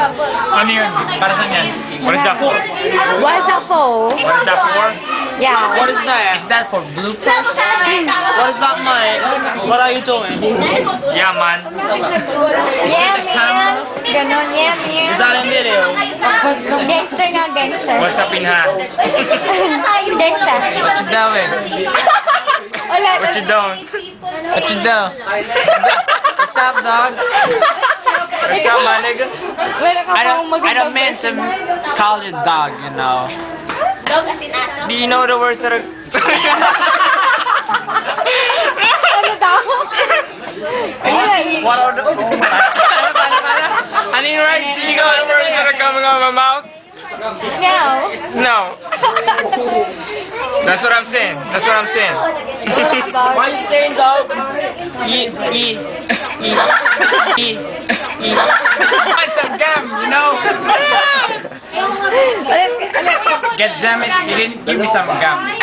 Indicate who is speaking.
Speaker 1: Ano yun? Para saan yan? What is that for?
Speaker 2: What is that for?
Speaker 1: What is that for?
Speaker 2: Yeah.
Speaker 1: What is that? Is that for blueprint? What is that, man? What are you doing? Yeah, man.
Speaker 2: Yeah, man. Ganon, yeah, man.
Speaker 1: Is that a video?
Speaker 2: Gangster nga, gangster.
Speaker 1: What's up in hand?
Speaker 2: Gangster.
Speaker 1: What you doing?
Speaker 2: Wala.
Speaker 1: What you doing? What you doing? What's up, dog? What's up, my nigga? I don't mean to call you dog, you know. Do you know the words that are...
Speaker 2: Ano daw?
Speaker 1: What are the... I mean, right? Do you know the words that are coming out of my mouth?
Speaker 2: No.
Speaker 1: No. That's what I'm saying. That's what I'm saying. What are you saying, dog? Want some gum, you know? God damn it, you didn't give me some gum.